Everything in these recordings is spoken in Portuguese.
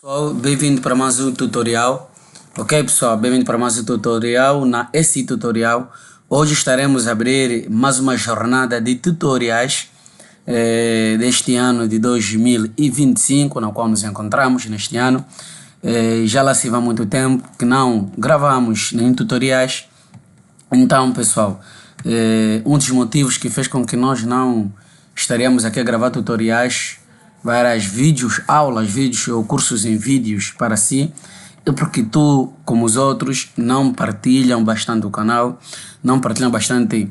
Pessoal, bem-vindo para mais um tutorial. Ok, pessoal, bem-vindo para mais um tutorial. Nesse tutorial, hoje estaremos a abrir mais uma jornada de tutoriais deste ano de 2025, na qual nos encontramos neste ano. Já lá se vai muito tempo que não gravamos nem tutoriais. Então, pessoal, um dos motivos que fez com que nós não estaríamos aqui a gravar tutoriais, vários vídeos, aulas, vídeos ou cursos em vídeos para si, é porque tu, como os outros, não partilham bastante o canal, não partilham bastante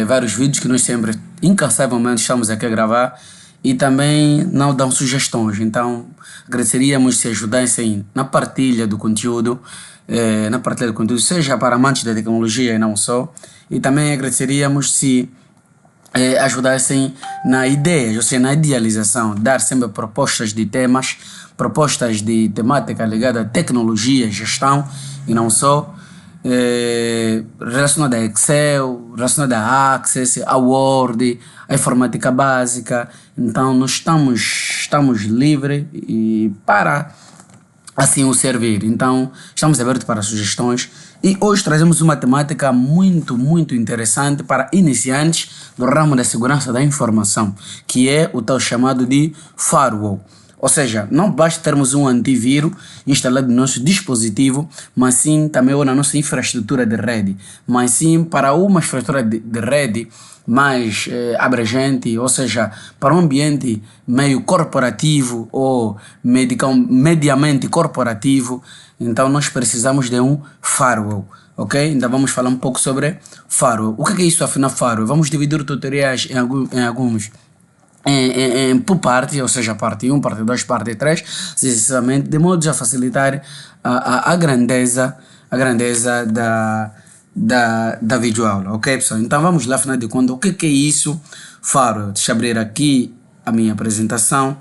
vários vídeos que nós sempre, incansavelmente, estamos aqui a gravar, e também não dão sugestões. Então, agradeceríamos se ajudassem na partilha do conteúdo, seja para amantes da tecnologia e não só, e também agradeceríamos se ajudassem na ideia, ou seja, na idealização, dar sempre propostas de temas, propostas de temática ligada à tecnologia, gestão e não só, relacionada a Excel, relacionada a Access, a Word, a informática básica. Então nós estamos livres e para assim o servir. Então estamos abertos para sugestões. E hoje trazemos uma temática muito interessante para iniciantes do ramo da segurança da informação, que é o tal chamado de firewall. Ou seja, não basta termos um antivírus instalado no nosso dispositivo, mas sim também na nossa infraestrutura de rede, mas sim para uma infraestrutura de rede mais abrangente, ou seja, para um ambiente meio corporativo ou mediamente corporativo. Então nós precisamos de um firewall, ok? Então vamos falar um pouco sobre firewall. O que é isso afinal firewall? Vamos dividir tutoriais em alguns por parte, ou seja, parte 1, parte 2, parte 3, sucessivamente, de modo a facilitar a grandeza da videoaula, ok, pessoal? Então vamos lá, afinal de contas, o que é isso firewall? Deixa eu abrir aqui a minha apresentação.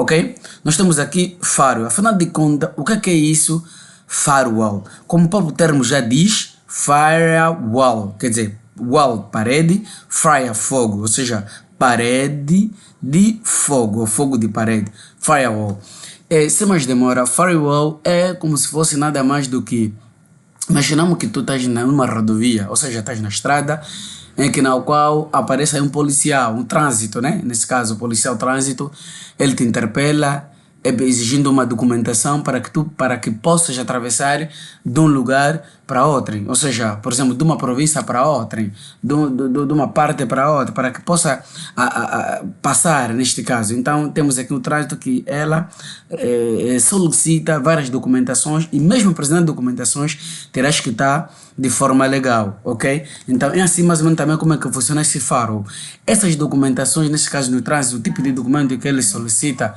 Ok? Nós temos aqui firewall. Afinal de contas, o que é isso firewall? Como o próprio termo já diz, firewall, quer dizer, wall, parede, fire, fogo, ou seja, parede de fogo, ou fogo de parede, firewall. Sem mais demora, firewall é como se fosse nada mais do que, imaginamos que tu estás numa rodovia, ou seja, estás na estrada, na qual aparece aí um policial, um trânsito, né? Nesse caso, o policial trânsito, ele te interpela, exigindo uma documentação para que possas atravessar de um lugar para outro, ou seja, por exemplo, de uma província para outra, de uma parte para outra, para que possa passar neste caso. Então temos aqui o trânsito que ela solicita várias documentações, e mesmo apresentando documentações terás que estar de forma legal, ok? Então é assim mais ou menos também como é que funciona esse firewall. Essas documentações, neste caso no trânsito, o tipo de documento que ele solicita,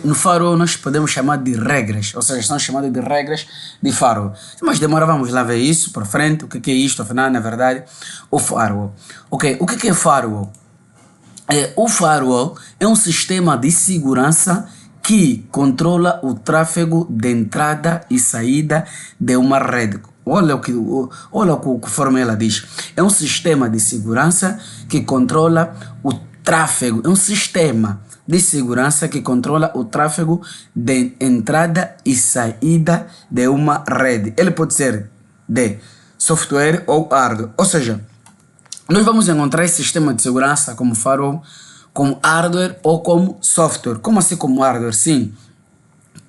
no firewall nós podemos chamar de regras, ou seja, são chamadas de regras de firewall. Mas demora, vamos lá ver isso para frente, o que é isto, afinal, na verdade, o firewall. Ok, o que é firewall? O firewall é um sistema de segurança que controla o tráfego de entrada e saída de uma rede. Olha o que forma ela diz. É um sistema de segurança que controla o tráfego. É um sistema de segurança que controla o tráfego de entrada e saída de uma rede. Ele pode ser de software ou hardware. Ou seja, nós vamos encontrar esse sistema de segurança como firewall, como hardware ou como software. Como assim como hardware? Sim.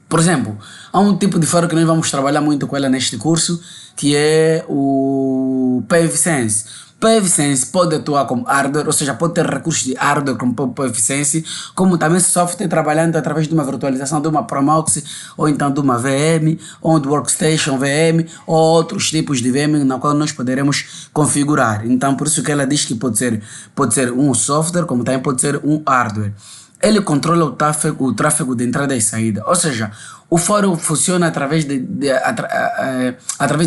Por exemplo, há um tipo de firewall que nós vamos trabalhar muito com ela neste curso, que é o PFSense. PFSense pode atuar como hardware, ou seja, pode ter recursos de hardware como PFSense, como também software, trabalhando através de uma virtualização de uma Promox, ou então de uma VM, ou de Workstation VM, ou outros tipos de VM na qual nós poderemos configurar. Então, por isso que ela diz que pode ser um software, como também pode ser um hardware. Ele controla o tráfego de entrada e saída, ou seja, o firewall funciona através de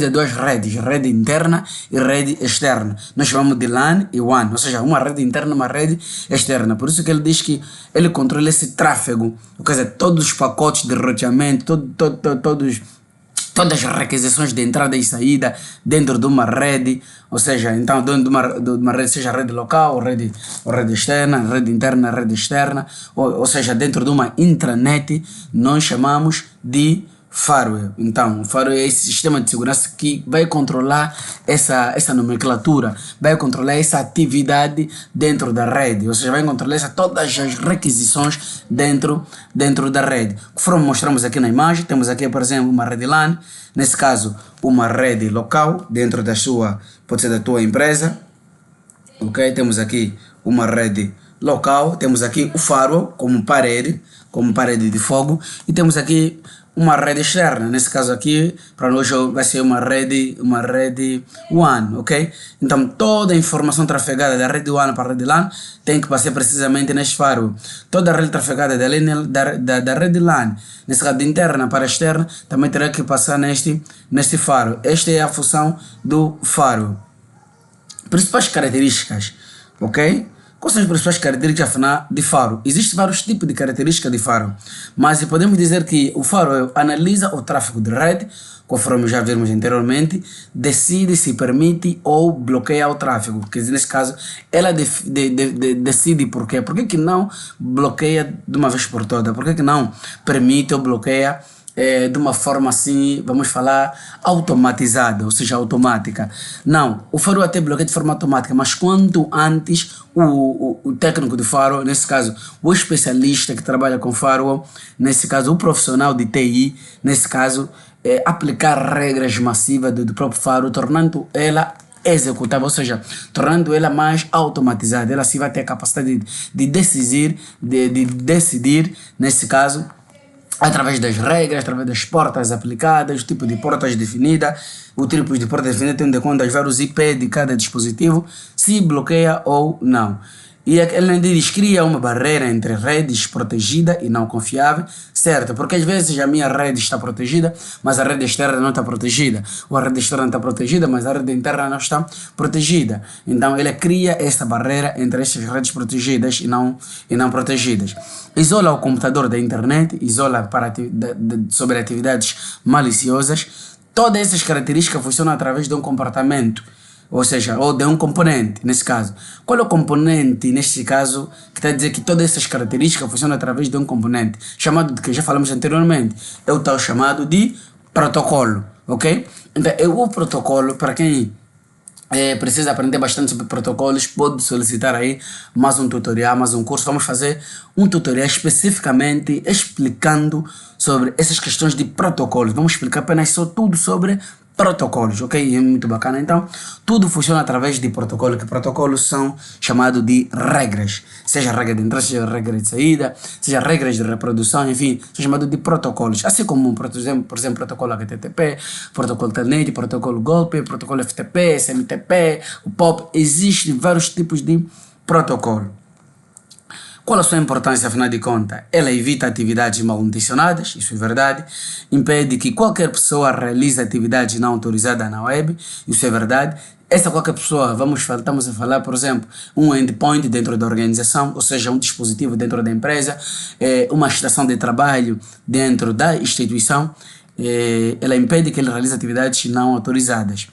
duas redes, rede interna e rede externa. Nós chamamos de LAN e WAN, ou seja, uma rede interna e uma rede externa. Por isso que ele diz que ele controla esse tráfego, quer dizer, todos os pacotes de roteamento, todos todas as requisições de entrada e saída dentro de uma rede, ou seja, então dentro de uma rede, seja rede local, ou rede externa, rede interna, rede externa, ou seja, dentro de uma intranet, nós chamamos de firewall. Então, o firewall é esse sistema de segurança que vai controlar essa nomenclatura, vai controlar essa atividade dentro da rede, ou seja, vai controlar todas as requisições dentro da rede. Conforme mostramos aqui na imagem, temos aqui, por exemplo, uma rede LAN, nesse caso, uma rede local dentro da sua, pode ser da tua empresa, ok? Temos aqui uma rede local, temos aqui o firewall como parede de fogo, e temos aqui uma rede externa, nesse caso aqui, para nós vai ser uma rede WAN, ok? Então, toda a informação trafegada da rede WAN para a rede LAN tem que passar precisamente neste firewall. Toda a rede trafegada da rede LAN, nesse caso de interna para externa, também terá que passar neste firewall. Esta é a função do firewall. Principais características, ok? Quais são as principais características de firewall? Existem vários tipos de características de firewall, mas podemos dizer que o firewall analisa o tráfego de rede, conforme já vimos anteriormente, decide se permite ou bloqueia o tráfego. Quer dizer, nesse caso, ela decide por quê. Por que não bloqueia de uma vez por todas? Por que não permite ou bloqueia de uma forma assim, vamos falar, automatizada, ou seja, automática? Não, o firewall até bloqueia de forma automática, mas quanto antes o técnico de firewall, nesse caso o especialista que trabalha com firewall, nesse caso o profissional de TI, nesse caso aplicar regras massivas do próprio firewall, tornando ela executável, ou seja, tornando ela mais automatizada. Ela sim vai ter a capacidade de decidir, nesse caso, através das regras, através das portas aplicadas, o tipo de portas definida, o tipo de porta definida tendo em conta os vários IP de cada dispositivo, se bloqueia ou não. E ele diz, cria uma barreira entre redes protegida e não confiável, certo? Porque às vezes a minha rede está protegida, mas a rede externa não está protegida. Ou a rede externa está protegida, mas a rede interna não está protegida. Então ele cria esta barreira entre estas redes protegidas e não protegidas. Isola o computador da internet, isola sobre atividades maliciosas. Todas essas características funcionam através de um comportamento, ou seja, ou de um componente, nesse caso. Qual é o componente, neste caso, que está a dizer que todas essas características funcionam através de um componente, chamado de que já falamos anteriormente, é o tal chamado de protocolo, ok? Então, o protocolo, para quem precisa aprender bastante sobre protocolos, pode solicitar aí mais um tutorial, mais um curso. Vamos fazer um tutorial especificamente explicando sobre essas questões de protocolos. Vamos explicar apenas só tudo sobre protocolos, ok? É muito bacana. Então, tudo funciona através de protocolos, que protocolos são chamados de regras, seja regra de entrada, seja regra de saída, seja regras de reprodução, enfim, são chamados de protocolos. Assim como, por exemplo, protocolo HTTP, protocolo Telnet, protocolo GOLP, protocolo FTP, SMTP, o POP, existem vários tipos de protocolo. Qual a sua importância, afinal de contas? Ela evita atividades mal intencionadas, isso é verdade. Impede que qualquer pessoa realize atividades não autorizadas na web, isso é verdade. Essa qualquer pessoa, estamos a falar, por exemplo, um endpoint dentro da organização, ou seja, um dispositivo dentro da empresa, uma estação de trabalho dentro da instituição, ela impede que ele realize atividades não autorizadas.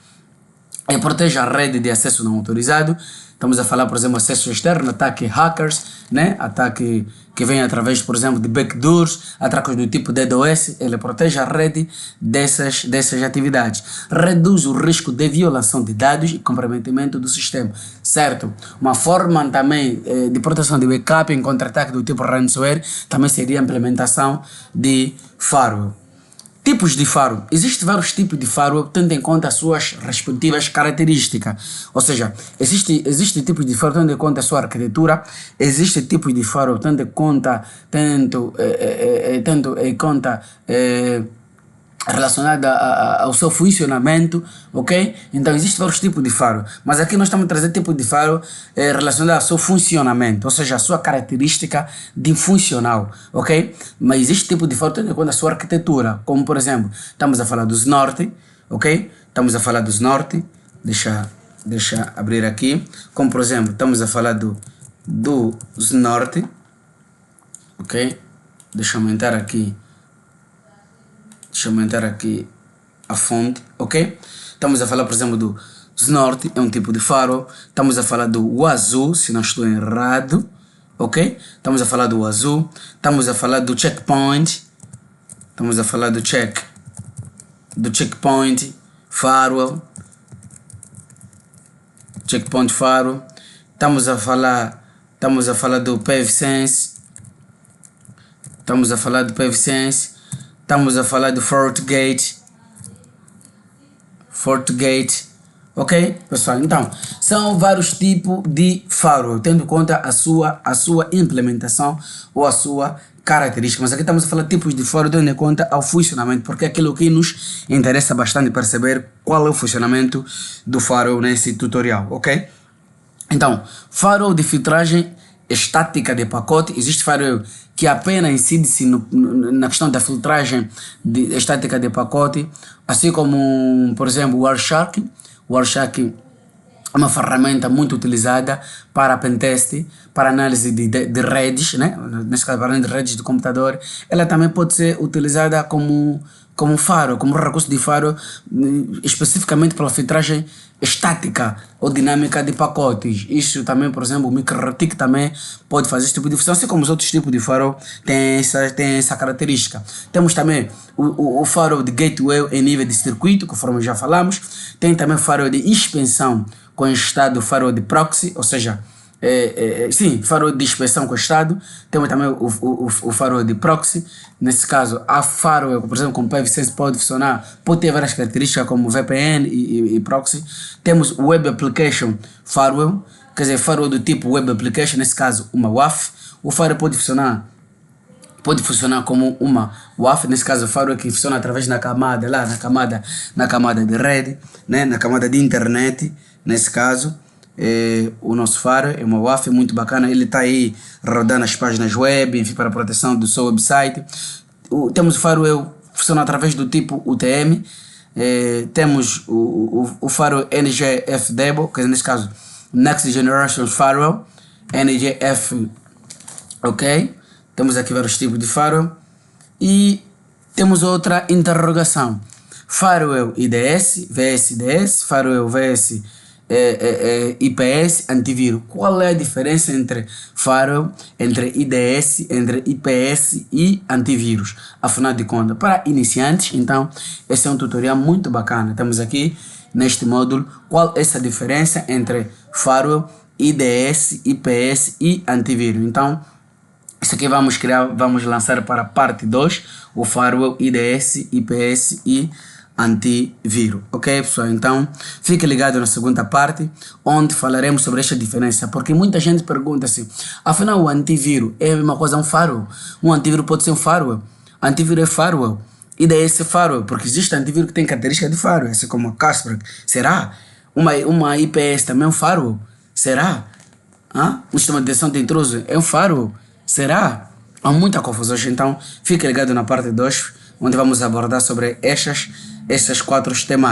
Protege a rede de acesso não autorizado. Estamos a falar, por exemplo, acesso externo, ataque hackers, né? Ataque que vem através, por exemplo, de backdoors, ataques do tipo DDoS. Ele protege a rede dessas atividades. Reduz o risco de violação de dados e comprometimento do sistema, certo? Uma forma também de proteção de backup em contra-ataque do tipo ransomware também seria a implementação de firewall. Tipos de firewall. Existem vários tipos de firewall, tendo em conta as suas respectivas características. Ou seja, existe tipos de firewall tendo em conta a sua arquitetura, existe tipos de firewall tendo em conta relacionada ao seu funcionamento, ok? Então existem vários tipos de firewall, mas aqui nós estamos trazendo tipo de firewall relacionado ao seu funcionamento, ou seja, a sua característica de funcional, ok? Mas existe tipo de firewall tendo em conta a sua arquitetura, como por exemplo, estamos a falar dos norte, ok? Estamos a falar dos norte, deixa abrir aqui, como por exemplo, estamos a falar dos norte, ok? Deixa eu aumentar aqui a fonte, ok? Estamos a falar, por exemplo, do Snort, é um tipo de faro. Estamos a falar do Wazoo, se não estou errado, ok? Estamos a falar do Wazoo. Estamos a falar do Checkpoint. Estamos a falar do Checkpoint Firewall. Checkpoint Firewall. Estamos a falar do PaveSense. Estamos a falar do PaveSense. Estamos a falar do FortiGate. Ok, pessoal? Então, são vários tipos de firewall, tendo em conta a sua implementação ou a sua característica. Mas aqui estamos a falar de tipos de firewall, tendo em conta ao funcionamento, porque é aquilo que nos interessa bastante perceber qual é o funcionamento do firewall nesse tutorial, ok? Então, firewall de filtragem estática de pacote. Existe firewall que apenas incide-se na questão da filtragem estática de pacote, assim como, por exemplo, o Wireshark. O Wireshark é uma ferramenta muito utilizada para pentest, para análise de redes, né? Nesse caso, para análise de redes do computador. Ela também pode ser utilizada como firewall, como recurso de firewall, especificamente para a filtragem estática ou dinâmica de pacotes. Isso também, por exemplo, o MikroTik também pode fazer esse tipo de função, assim como os outros tipos de firewall têm essa característica. Temos também o firewall de gateway em nível de circuito, conforme já falamos. Tem também o firewall de inspeção com estado, firewall de proxy, ou seja, firewall de inspeção com estado. Temos também o firewall de proxy. Nesse caso, a firewall, por exemplo, como PaveSense pode funcionar, pode ter várias características como VPN e proxy. Temos o Web Application Firewall, quer dizer, firewall do tipo Web Application, nesse caso uma WAF. O firewall pode funcionar como uma WAF, nesse caso o firewall que funciona através da camada, na camada de rede, né, na camada de internet, nesse caso. O nosso firewall é uma WAF muito bacana, ele está aí rodando as páginas web, enfim, para a proteção do seu website. Temos o firewall que funciona através do tipo UTM. Temos o firewall NGFW, que nesse caso Next Generation Firewall, NGF, ok? Temos aqui vários tipos de firewall. E temos outra interrogação: firewall IDS, VSDS, firewall VS IPS, antivírus. Qual é a diferença entre firewall, entre IDS, entre IPS e antivírus? Afinal de contas, para iniciantes, então, esse é um tutorial muito bacana. Temos aqui neste módulo qual é essa diferença entre firewall, IDS, IPS e antivírus. Então, isso aqui vamos lançar para a parte 2, o firewall, IDS, IPS e antivírus, ok, pessoal? Então fique ligado na segunda parte, onde falaremos sobre esta diferença, porque muita gente pergunta assim: afinal o antivírus é a mesma coisa um firewall? Um antivírus pode ser um firewall? Antivírus é firewall, IDS é firewall, porque existe antivírus que tem característica de firewall, assim como a Kaspersky. Será? Uma IPS também é um firewall? Será? Um sistema de detecção de intrusos é um firewall? Será? Há muita confusão, então fique ligado na parte 2, onde vamos abordar sobre essas 4 temáticas.